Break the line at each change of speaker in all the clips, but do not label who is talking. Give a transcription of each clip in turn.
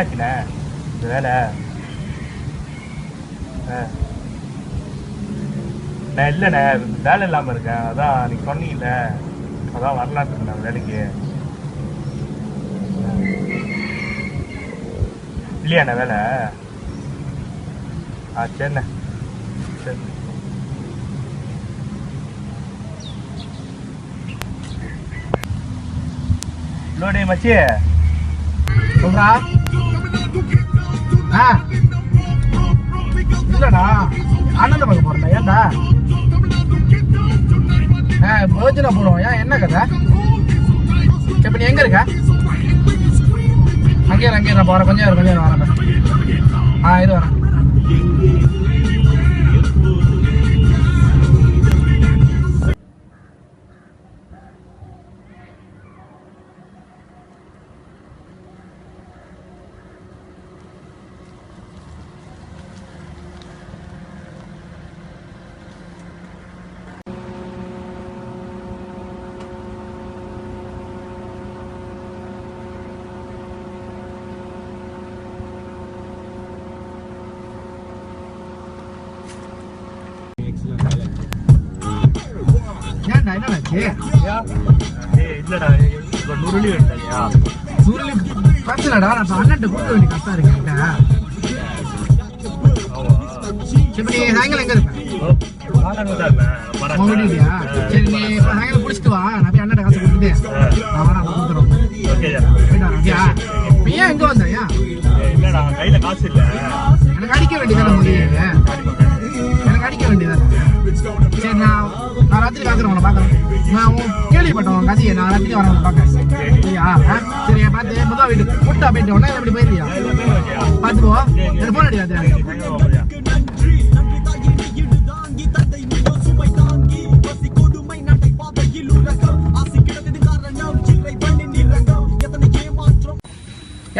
என்னாச்சுண்ணே இந்த வேலை? நான் இல்லைண்ணே வேலை இல்லாமல் இருக்கேன். அதான் நீங்கள் சொன்னீங்கல்ல, அதான் வரலான்னு இருக்கேன் வேலைக்கு. இல்லையாண்ணே வேலை? சரிண்ணே சரி. லோடே மச்சி சொல்றா. இல்லடா அண்ணன் பார்க்க போறேன். ஏன்டா? யோஜனை போடுவோம். ஏன் என்ன கதை? இப்ப நீ எங்க இருக்க? அங்கேயே நான் போறேன். கொஞ்சம் வரேன். இது வரேன். இல்லடா நுருளி வேண்டாயா? நுருளி பத்தலடா. நான் அண்ணன் கொடுக்க வேண்டிய கஷ்டம் இருக்கேன். நீ சாயங்காலம் எங்க இருப்பேன்? சரி நீ சாயங்காலம் குடிச்சிட்டு வா. நான் போய் அண்ணன் காசு கொடுத்துட்டு நான் வரேன். கொடுத்துறோம். ஏன் எங்க வந்தா? இல்லடா கையில காசு இல்ல. எனக்கு அடிக்க வேண்டியதான முடியும். எனக்கு அடிக்க வேண்டியதானே. சரி நான் ராத்திரி பாக்குறேன். உன்னை பாக்குறேன். நான் கேள்விப்பட்டேன் உன் கதையை. நான் ராத்திரி வரேன் பாக்க. சரியா? சரியா பார்த்து முதல் வீட்டுக்கு கூட்டா போயிட்டு உடனே எப்படி போயிருவியா? பார்த்துப்போ. எனக்கு போன் அடிக்காது.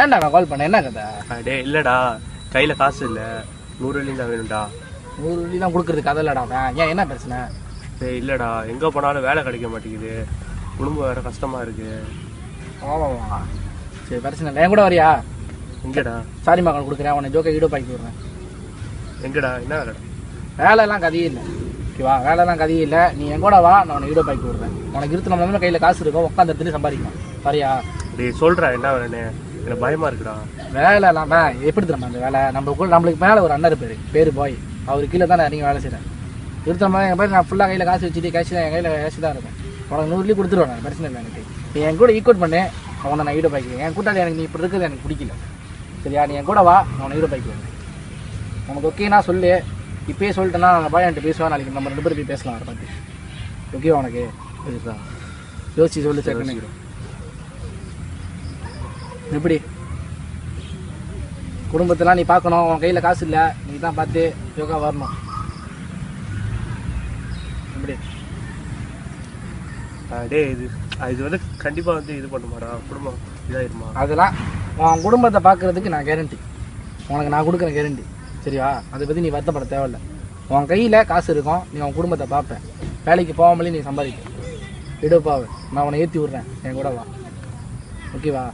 ஏன்டா நான் கால் பண்ண? என்ன கதை? டே இல்லடா கையில காசு இல்ல. 100 வெள்ளி தான் வேணும்டா. 100 வெள்ளி தான் கொடுக்கறதுக்கு கதை இல்லடா. ஏன் என்ன பிரச்சனை? டேய் இல்லடா எங்க போனாலும் வேலை கிடைக்க மாட்டேங்குது. குடும்பம் வேற கஷ்டமா இருக்கு. ஆமாவா? சரி பிரச்சனை இல்லை. என் கூட வரியா? எங்கடா? சாரி மகன் கொடுக்குறேன். உன்னை ஜோக்கை ஈடோ பாக்கி விடுறேன். எங்கடா? என்ன வேலை? வேலைலாம் கதையே இல்லை. ஓகேவா? வேலைலாம் கதையே இல்லை. நீ என் கூட வா. நான் உன்னை ஈடோ பாக்கி விடுறேன். உனக்கு இருத்து கையில காசு இருக்கும். உட்காந்து எடுத்துட்டு சம்பாதிக்கலாம். வரியா? டேய் சொல்றேன் என்ன வேலைன்னு. எனக்கு பயமா இருக்குடா. வேலை இல்லாம எப்படி தரமா அந்த வேலை? நம்மளுக்கு மேலே ஒரு அண்ணன் பேரு பாய். அவரு கீழே தான் நீங்கள் வேலை செய்கிறேன். இருக்கிற மாதிரி என் பேர் நான் ஃபுல்லாக கையில் காசு வச்சுட்டு கேஷ் தான் என் கையில் கேஷ் தான் இருக்கும். உனக்கு 100 வெள்ளி கொடுத்துருவேன். பிரச்சனை இல்லை. எனக்கு நீ என் கூட ஈக்குவட் பண்ணு. உன்னை நான் ஈடோ பாய்க்கிறேன். என் கூட்டாளி எனக்கு நீ இப்படி இருக்கிறது எனக்கு பிடிக்கல. சரியா? நீ என் கூட வா. நான் உன்னை ஈடோ பாய்க்குவேன். உனக்கு ஓகேனா சொல்லு. இப்பயே சொல்லிட்டேன்னா நான் பாய் என்கிட்ட பேசுவேன். நாளைக்கு நம்ம 2 பேரும் போய் பேசலாம் அதை பற்றி. ஓகேவா உனக்கு? சரிதா யோசிச்சு சொல்லு. சார் நினைக்கிறோம் எப்படி குடும்பத்தெல்லாம் நீ பார்க்கணும். உன் கையில் காசு இல்லை. நீ தான் பார்த்து யோகா வரணும். எப்படி? டே இது வந்து கண்டிப்பாக வந்து இது பண்ணுமாடா. குடும்பம் இதாகிடுமா? அதெல்லாம் உன் குடும்பத்தை பார்க்குறதுக்கு நான் கேரண்டி. உனக்கு நான் கொடுக்குறேன் கேரண்டி. சரியா? அதை பற்றி நீ வருத்தப்பட தேவையில்லை. உன் கையில் காசு இருக்கும். நீ உன் குடும்பத்தை பார்ப்பேன். வேலைக்கு போகாமலே நீ சம்பாதிக்க. எடுப்பாவே நான் உன்னை ஏற்றி விட்றேன். என் கூட வா. ஓகேவா?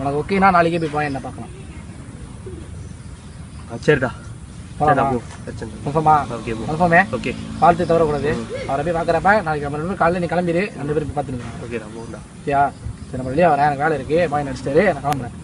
உனக்கு ஓகேனா நாளைக்கே போய் போய் என்ன பார்க்கலாம். சரிடா. பார்த்து தவறக்கூடாது. அவரை போய் பார்க்குறப்ப நாளைக்கு நம்ம 2 பேரும் காலையில் நீ கிளம்பிடு. 2 பேரும் பார்த்துருக்கேன். ஓகேடா ஓகேயா? சரி நம்ம வெளியே வரேன். எனக்கு வேலை இருக்கு. பாய் நடிச்சிட்டாரு. நான் கிளம்புறேன்.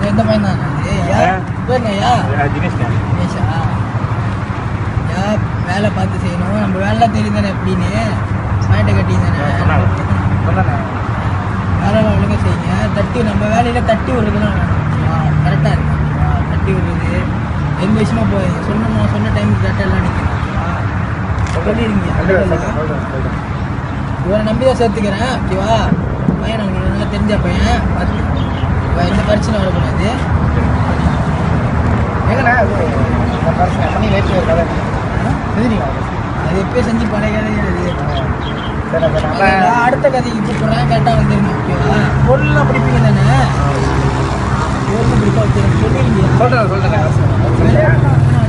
எந்த பையன் தான் தினேஷா வேலை பார்த்து செய்யணும். நம்ம வேலைலாம் தெரியும் தானே எப்படின்னு பாயிண்ட்டை கட்டி தானே வேலைலாம் ஒழுங்காக செய்யுங்க. நம்ம வேலையில் தட்டி விடுறதுலாம் கரெக்டாக இருக்கு. தட்டி விடுறது எந்த விஷயமா போய் சொன்ன டைமுக்கு கரெக்டாக எல்லாம் நிற்கணும். சொல்லிடுங்க. இவரை நம்பி தான் சேர்த்துக்கிறேன். ஓகேவா? பையன் உங்களுக்கு நல்லா தெரிஞ்ச பையன், பார்த்து எந்த பிரச்சனை வரக்கூடாது.
எங்கண்ணா பண்ணி லேட்டு
அது எப்பயும் செஞ்சு பழைய கதை. அடுத்த கதைக்கு கூப்பிட்றேன், கரெக்டாக வந்துருங்க. ஓகேவா? பொருள்லாம் பிடிப்பீங்க தானே? பொருள் பிடிப்பா வச்சுருங்க. சொல்லிடுங்க.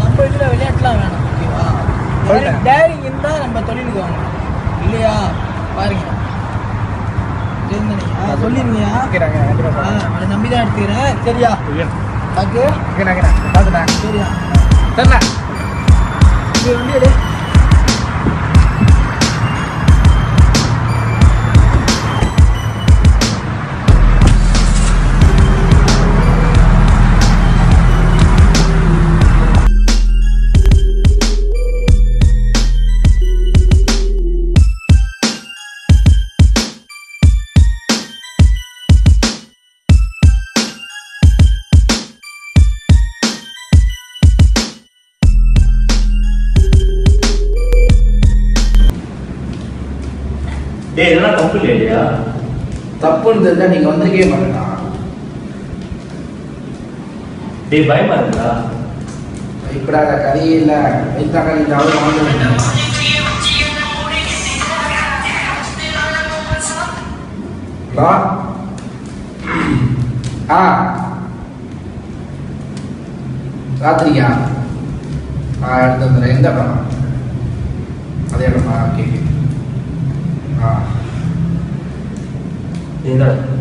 நம்ம இதில் விளையாட்டுலாம் வேணாம். ஓகேவா? டேரிங் இருந்தால் நம்ம தொழிலுக்கு வாங்கணும் இல்லையா? பாருங்க சொல்லிருங்கயா. அவனை நம்பி தான் எடுத்துக்கிறேன். சரியா? பாக்கு பார்த்துட்டேன். சரியா? சரிண்ணா இது வண்டி எடு.
இதெல்லாம் தப்பு இல்லையா?
தப்புன்னு தெரிஞ்சா நீங்க வந்திருக்கவே மாட்டேங்களா?
பயமா இருக்கா?
பயப்படாத, கதையே இல்ல. வைத்தாக்கா நீங்க அவ்வளவு ராத்திரிக்கா எடுத்து வந்துடுறேன். எந்த இடம்? அதே இடமா? ஓகே.
done.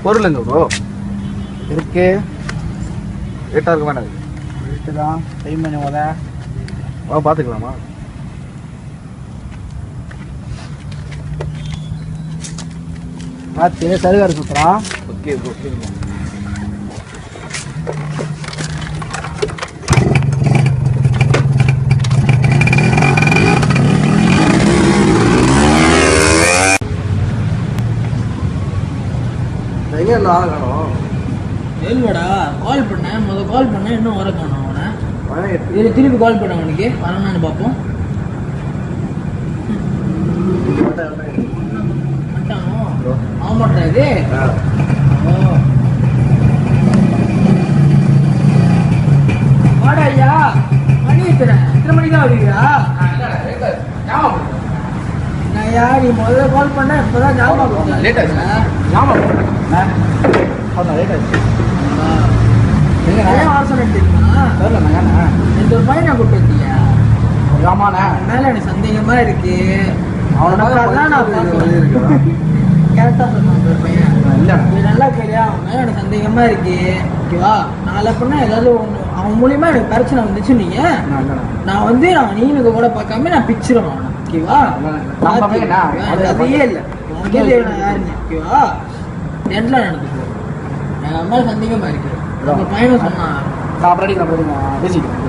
பொருள் எங்க ப்ரோ இருக்கு? லேட்டாக இருக்க வேண்டாம்.
லேட்டு தான். டைம் பண்ணி
வா பார்த்துக்கலாமா?
பார்த்து சருகாரு சுற்றுறான்.
Okay bro. எங்கே என்ன ஆள் காணும்?
எல்வடா கால் பண்ணேன், கால் பண்ணேன், இன்னும் வர காணும் அவனை. இதில் திருப்பி கால் பண்ண அவனுக்கு வரணும்னு பார்ப்போம். மாட்டானோ ஆமாட்டா இது. வாடா ஐயா, மணி எத்தனை மணிக்கு தான் வருவீங்களா? ஐயா நீ முதல்ல கால் பண்ண இப்போதான் ஞாபகம்
லேட் ஆச்சு. ஞாபகம் லேட் ஆச்சு.
ஏன் வாசனை தெரியுமா?
தெரியலண்ணா.
இந்த ஒரு பையனை கூப்பிட்டு வந்தீங்க.
ஆமாண்ணா.
மேல எனக்கு சந்தேகமா இருக்கு.
அவனை
கரெக்டா சொன்னான் ஒரு பையன்.
இல்லை
இது நல்லா கேளியா, அவன் மேல எனக்கு சந்தேகமா இருக்கு. ஓகேவா? நாளை பண்ணா ஏதாவது ஒன்று அவன் மூலியமா எனக்கு பிரச்சனை வந்துச்சு. நீங்க நான் நீனுக்கு கூட பார்க்காம நான் பிச்சிருவேன் அவனை. ஓகேவா? அதையே இல்லை உனக்கே தெரியும் யாருன்னு. ஓகேவா? என்ல நடந்துக்கோ. என் மேல சந்தேகமா இருக்கு. அந்த பையனை சொன்னான்
பேசிக்கிறேன்.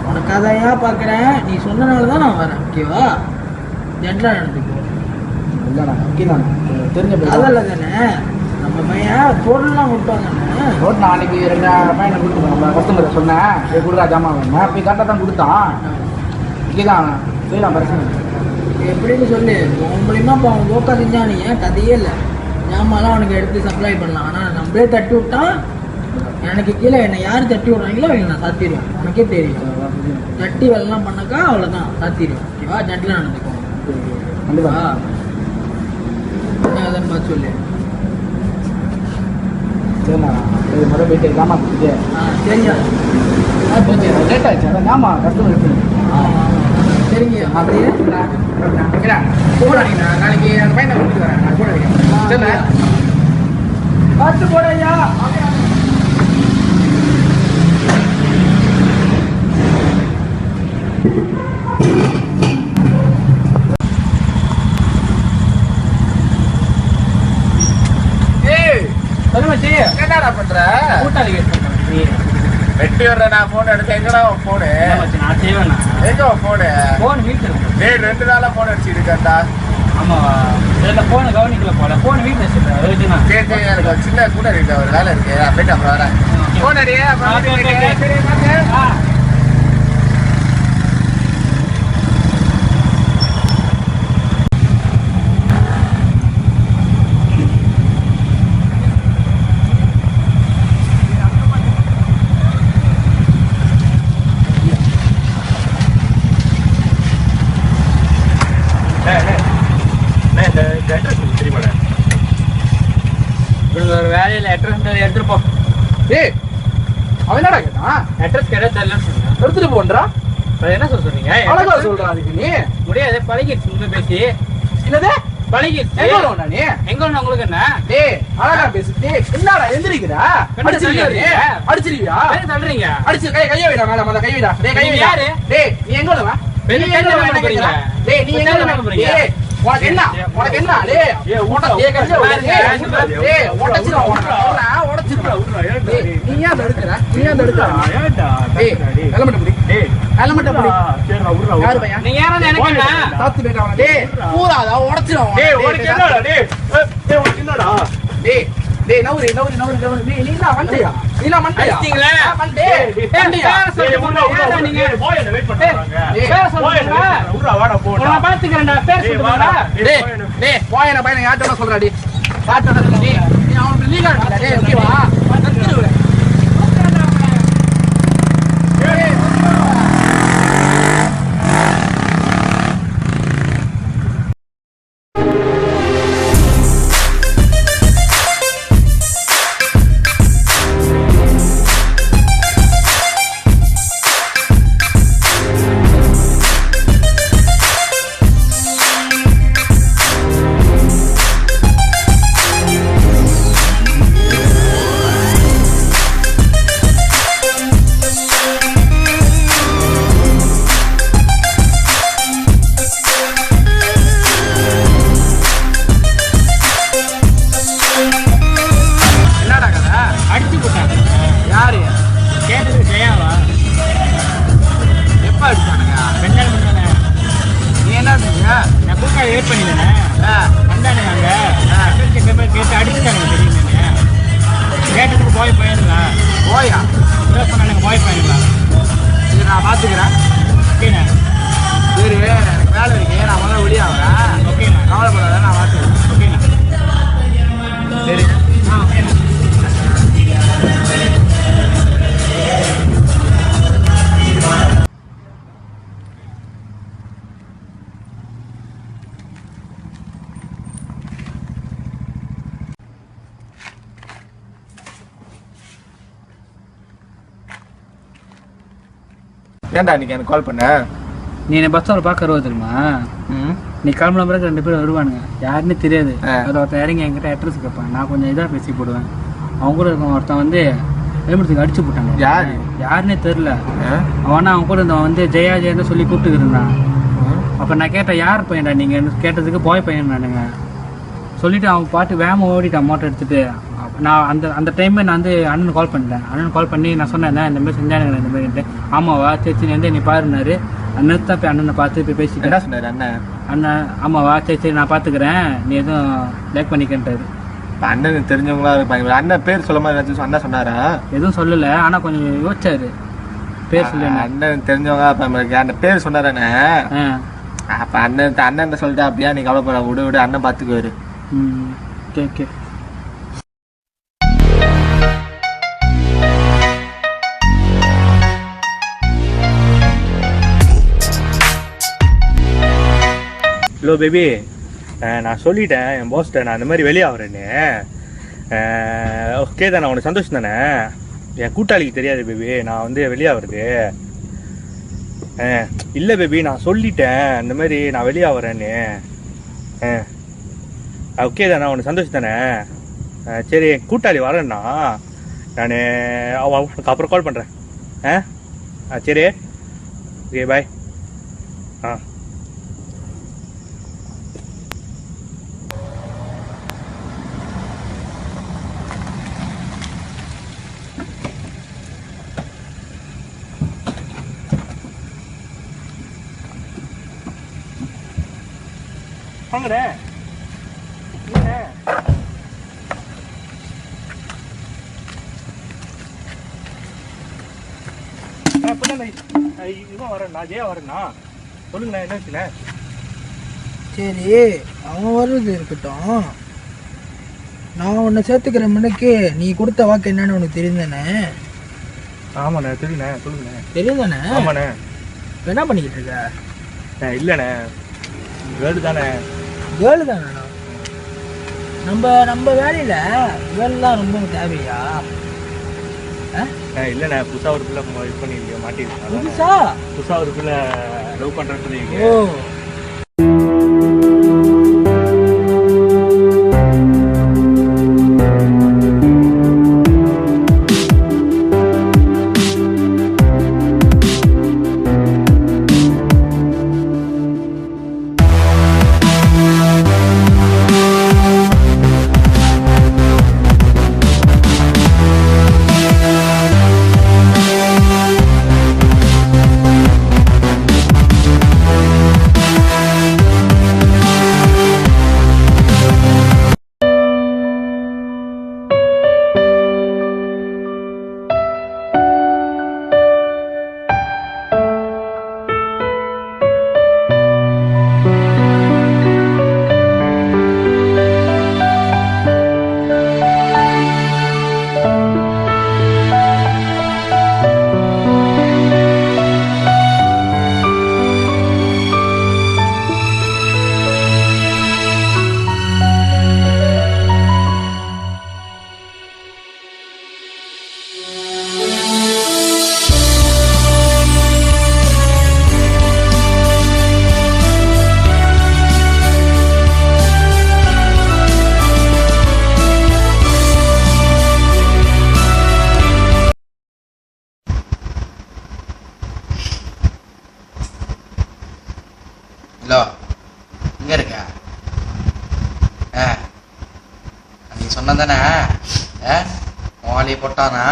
உனக்கு அதையா பார்க்குறேன், நீ சொன்னனாலதான் நான் வரேன். ஓகேவா? ஜென்ரலா நடந்துக்கோ.
இல்லைண்ணா ஓகே தான் தெரிஞ்ச
அதெல்லாம் தானே நம்ம பையன் பொருள்லாம் கொடுப்பாங்க.
ரோட் நாளைக்கு 2 பையனை கொடுத்துருவோம். நம்ம கஸ்டமரை சொன்னேன் கொடுக்குறா ஜாமான் வேணும். போய் கரெக்டாக தான் கொடுத்தான். இங்கே தான் செய்யலாம் பிரச்சனை.
எப்படின்னு சொல்லு. உன் மூலியமா இப்போ அவன் ஓக்கா செஞ்சானு ஏன் கதையே இல்லை. ஜாமான்லாம் அவனுக்கு எடுத்து சப்ளை பண்ணலாம். ஆனால் நம்மளே தட்டி விட்டான். எனக்கு கீழே என்னை யார் தட்டி விட்றாங்களோ அவங்க நான் சாத்திடுவேன். உனக்கே தெரியும். தட்டி வெள்ளம் பண்ணாக்கா அவ்வளோதான் சாத்திடுவேன். ஓகேவா? ஜட்டில் நடந்துக்கும்.
கண்டிப்பா
என்ன பார்த்து சொல்லு.
சரிண்ணா. இது முதல் போயிட்டு ஜாமான் கொடுத்துட்டு
சரியா?
லேட் ஆயிடுச்சு. அதான் ஜாமான் கஸ்டமர் இருக்கு.
சரிங்க. அப்படியே
போடாதீங்கண்ணா. நாளைக்கு அந்த பையனை கொடுத்துட்டு வரேன். நான் போடுறேன். சரிண்ணா
பார்த்து போடையா.
என்னடா பண்ற?
கூட்டாளி
வெட்டி வர்ற நான் போன் எடுத்து எங்கடா போனு?
நான் செய்வேண்ணா.
எங்க போனு?
போன் வீட்டில்.
2 நாளா போன் அடிச்சு இருக்கா?
ஆமா, இதில் போனை கவனிக்கல போல. போன் வீட்டில் வச்சுருக்கேன்.
சரி சரி, எனக்கு சின்ன கூட இருக்கு, ஒரு வேலை இருக்கு. போயிட்டு அப்புறம் வரேன். போன் அடியே.
ஒரு வேலையில் அட்ரஸ் எடுத்துட்டு போ.
ஏய் அவன் என்னடா கேட்டான்?
அட்ரஸ் கிடையாது தெரியலன்னு சொன்னேன்.
எடுத்துட்டு போன்றா?
என்ன சொல்றீங்க?
அழகா சொல்றான். அதுக்கு நீ
முடியாது. பழகிடுச்சு உங்க பேசி.
என்னது
பழகிடுச்சு.
எங்க வருவா நீ?
எங்க ஒண்ணு உங்களுக்கு என்ன?
டேய் அழகா பேசு. டேய் என்னடா எந்திரிக்கிறா? அடிச்சிருவியா? அடிச்சிருவியா?
சொல்றீங்க.
அடிச்சு கையை வைடா. மேல மத கை வைடா. டேய் கை வைடா.
யாரு?
டேய் நீ எங்க வருவா?
வெளிய எங்க போறீங்க?
டேய் நீ எங்க வருவா? டேய் உனக்கு என்ன? உனக்கு என்ன? டேய் உனக்கு டேய் கஞ்ச டேய் உடைச்சிரும். உடைச்சிரும். டேய் நீ ஏன் தடுக்கற? நீ ஏன் தடுக்கற? டேய் ஹெல்மெட் புடி. டேய் ஹெல்மெட் புடி. சரிடா உடுறா. யார் பையன்?
நீ யாரன்னு எனக்கு என்ன?
சாத்து பேடா அவன. டேய் பூராதா உடைச்சிரும்.
டேய் உனக்கு என்னடா? டேய் டேய் உனக்கு என்னடா?
டேய் டேய் நவுரி. நீ என்ன வண்டியா? நீ என்ன வண்டியா?
அடிச்சீங்களா?
வண்டி. வண்டியா?
டேய் உடுறா நீங்க போய் என்ன வெயிட் பண்றாங்க.
பேர் சொல்லுங்க.
உடுறா வாடா போடா.
நான் பாத்துக்கறேன்டா. பேர் சொல்லுங்கடா.
டேய் டேய் போயன பையனை யார்ட்ட சொல்றா? டேய் யார்ட்ட சொல்றா? டேய் நீ அவன் லீகல் டேய் ஓகேவா?
வெயிட் பண்ணிதானே வந்தானே அங்கே கேட்டு அடிச்சுட்டாங்க தெரியுமே கேட்டதுக்கு போய் பையனுங்களா
போயா
சொன்னாங்க போய் பையனுங்களா
இது நான் பார்த்துக்கிறேன்
ஓகேண்ணா
சரி எனக்கு வேலை இருக்கு நான் முதல்ல வெளியே ஆகிறேன்
ஓகேண்ணா
கவலைப்படாத நான் பார்த்துக்கிறேன்
ஓகேண்ணா
சரி
ஓகேண்ணா
ஏன்டா இன்னைக்கு எனக்கு கால் பண்ண?
நீ என்ன பஸ் ஸ்டாப்பில் பார்க்க வருவா தெரியுமா நீ கிளம்புன பிறகு 2 பேர் வருவானுங்க யாருன்னு தெரியாது அது ஒருத்தன் இறங்கி என்கிட்ட அட்ரஸ் கேட்பான் நான் கொஞ்சம் இதாக பேசி போடுவேன் அவங்க கூட இருக்க ஒருத்தன் வந்து வேம்புறதுக்கு அடிச்சு போட்டாங்க யாருன்னே தெரில அவனா அவன் கூட இருந்தவன் வந்து ஜெயா ஜெயன்னு சொல்லி கூப்பிட்டு இருந்தான் அப்போ நான் கேட்டேன் யார் பையன்டா நீங்கள் கேட்டதுக்கு பாய் பையன் நானுங்க சொல்லிவிட்டு அவன் பாட்டு வேம ஓடிட்டான் மோட்டர் எடுத்துகிட்டு நான் அந்த டைமில் நான் வந்து அண்ணன் கால் பண்ணிட்டேன் அண்ணன் கால் பண்ணி நான் சொன்னேன் இந்த மாதிரி செஞ்சானுங்க இந்த மாதிரின்ட்டு ஆமாவா சரி வந்து நீ பாருனாரு அண்ணன் தான் போய் அண்ணனை பார்த்து போய் பேசிட்டு
என்ன சொன்னார்
அண்ணன் ஆமாவா சரி நான் பார்த்துக்கிறேன் நீ எதுவும் லைக் பண்ணிக்கின்றாரு
அண்ணனுக்கு தெரிஞ்சவங்களா இருப்பாங்க அண்ணன் பேர் சொல்ல மாதிரி அண்ணன் சொன்னாரா
எதுவும் சொல்லலை ஆனால் கொஞ்சம் யோசிச்சாரு பேர் சொல்லு
அண்ணனுக்கு தெரிஞ்சவங்க அந்த பேர் சொன்னாரானே அப்போ அண்ணன் சொல்லிட்டா அப்படியா நீ கவலைப்பட விடு அண்ணன் பார்த்துக்குவாரு
ஓகே ஓகே
ஹலோ பேபி நான் சொல்லிட்டேன் என் பாஸ்ட்ட நான் அந்த மாதிரி வெளியே ஆகிறேன்னு ஓகே தானே உனக்கு சந்தோஷம் தானே என் கூட்டாளிக்கு தெரியாது பேபி நான் வந்து வெளியே ஆகிறது இல்லை பேபி நான் சொல்லிட்டேன் இந்த மாதிரி நான் வெளியே ஆகிறேன்னு ஓகே தானே உனக்கு சந்தோஷம் தானே சரி என் கூட்டாளி வரேன்னா நான் அவனுக்கு அப்புறம் கால் பண்ணுறேன் சரி ஓகே பாய் வாங்கண்ணே இவன் வரேண்ணா ஜெயா வரேண்ணா சொல்லுங்கண்ணா என்ன வச்சுண்ணே
சரி அவன் வர்றது இருக்கட்டும் நான் உன்னை சேர்த்துக்கிற முன்னுக்கு நீ கொடுத்த வாக்கு என்னன்னு உனக்கு தெரியுதானே
ஆமாண்ணே தெரியுண்ணே சொல்லுங்கண்ணே
தெரியுதானே
ஆமாண்ணே
என்ன பண்ணிக்கிட்டு இருக்க
இல்லைண்ணே கேர்ள் தானே
கேர்ள் தானே நம்ம வேலையில் கேர்ள் தான் ரொம்ப தேவையா
இல்லைண்ணே புதுசாக ஒரு பிள்ளை இது பண்ணிருக்கீங்க மாட்டிருக்கேன் புதுசாக ஒரு பிள்ளை லவ் பண்ணுறேன்னு சொல்லியிருக்கீங்க
ஓ
ஹலோ இங்கே இருக்க நீ சொன்னதானே மோலி போட்டானா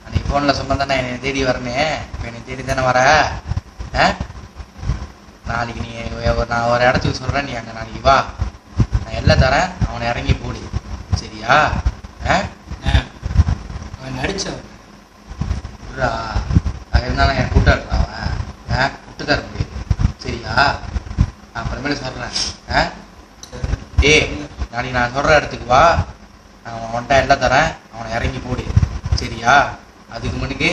அன்னைக்கு ஃபோனில் சொன்னதானே என்னை தேடி வரனே இப்போ என்னை தேடி தானே வர
நாளைக்கு நீ நான் ஒரு இடத்துக்கு சொல்கிறேன், நீ அங்கே நாளைக்கு வா, நான் எல்லாம் தரேன், அவனை இறங்கி போடு, சரியா?
அவன் நடிச்சவன்
அது இருந்தாலும் என் கூட்டாடுறா அவன் விட்டு தர முடியாது, சரியா? நான் அப்புறமேல சொல்கிறேன். நாளைக்கு நான் சொல்கிற இடத்துக்கு வா, நான் அவன்கிட்ட எல்லாம் தரேன், அவனை இறங்கி போடு, சரியா? அதுக்கு முன்னுக்கு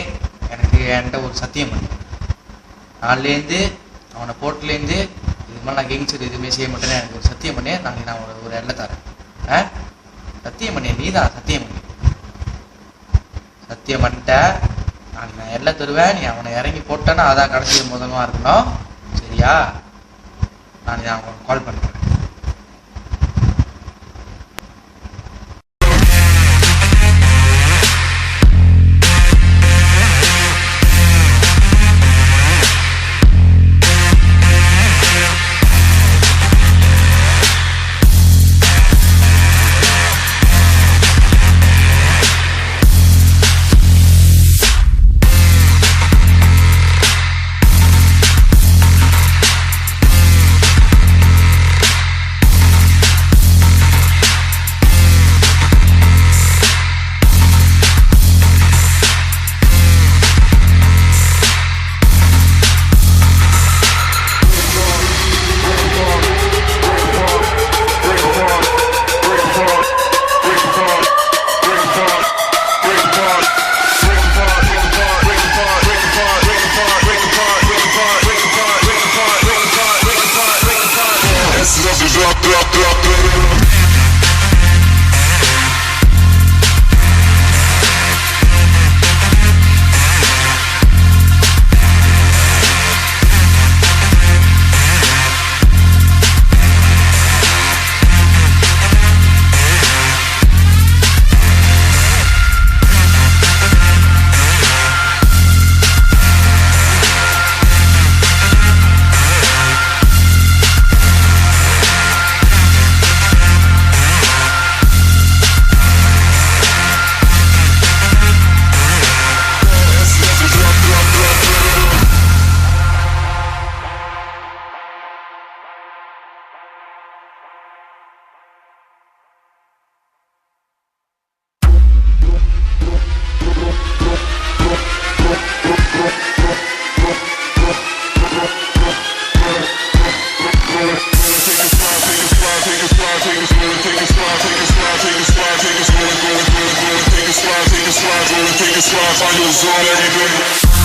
எனக்கு என்கிட்ட ஒரு சத்தியம் பண்ணு. நாள்லேருந்து அவனை போட்டுலேருந்து இது மாதிரி நான் கேங்ஸ்டர் எதுவுமே செய்ய மாட்டேன்னு எனக்கு ஒரு சத்தியம் பண்ணி நாளைக்கு நான் ஒரு எல்லாம் தரேன். சத்தியம் பண்ணி நீ தான் சத்தியம் பண்ணி சத்தியம் பண்ணிட்ட. நாளைக்கு நான் எல்லாம் தருவேன், நீ அவனை இறங்கி போட்டேன்னா அதான் கடைசி முதல்வா இருக்கணும், சரியா? நாளைக்கு நான் அவனுக்கு கால் பண்ணுறேன்.
Take a slide, find your zone every day.